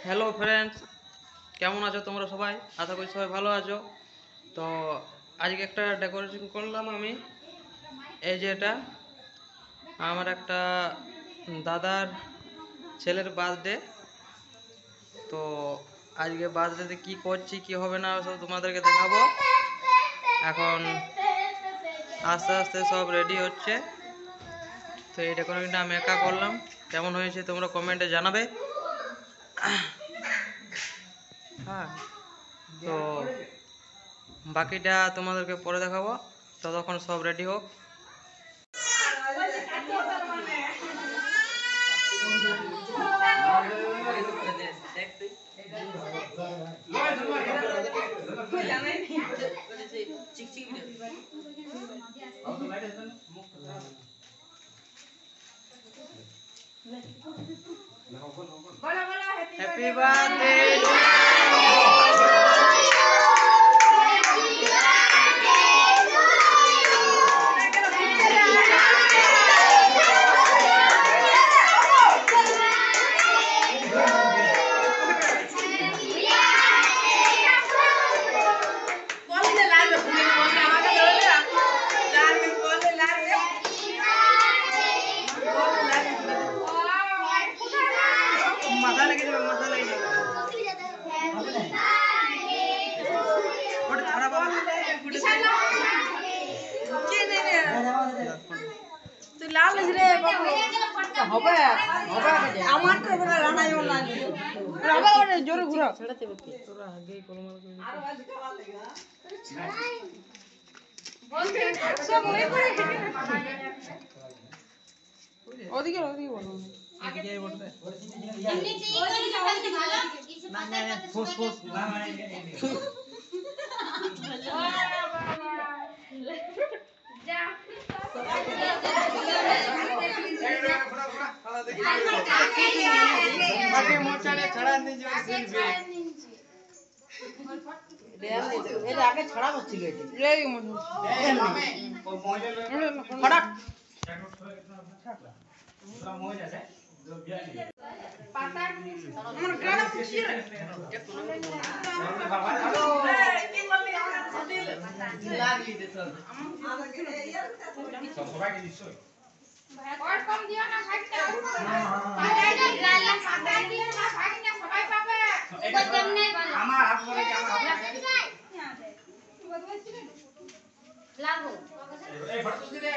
Hello friends, কেমন আছো তোমরা সবাই? আশা করি সবাই ভালো আছো। তো আজকে একটা ডেকোরেশন করলাম আমি। এই যে এটা আমার একটা দাদার ছেলের বার্থডে। তো আজকে বার্থডেতে কি করছি কি হবে না সব তোমাদেরকে দেখাবো। এখন আস্তে আস্তে সব রেডি হচ্ছে। তো এই ডেকোরেশনটা আমি একা করলাম। কেমন হয়েছে তোমরা কমেন্টে জানাবে। হ্যাঁ, তো বাকিটা তোমাদেরকে পরে দেখাবো। ততক্ষণ সব রেডি হোক। হ্যাপি বার্থডে মাথা লেগে যাবে, মাথা লেগে যাবে। তুই লাল রে বাবু হবে আমার তো এবারে রান্না যেমন না রাবা ওরে জোরে ঘুরাও ছড়াতে বলতে তোরা আগেই কলমাল করে আর আজ খাওয়া লাগা বলতে সব মনে পড়ে ওদিকে বলো আগে যাই বলতে এমনি চেয়ে ওদিকে বলতে ভালো কিছু না পাতা না ফুস ফুস না না যা আগে মোচারে ছড়া নিয়ে এটা আগে ছড়াবো ছিল এটা এই মনে ফটাক পাতা আমার গানা খুশি রে কি বললি আমার সাথে লাগি দে সব সবাইকে দিছো और कम दियो ना भाई ना पाता लाल लाल पाता दियो ना भाई ना সবাই পাবে ऊपर कम नहीं बना আমার হাত ধরে কি আমার লাগো এই ফটো তুলছি রে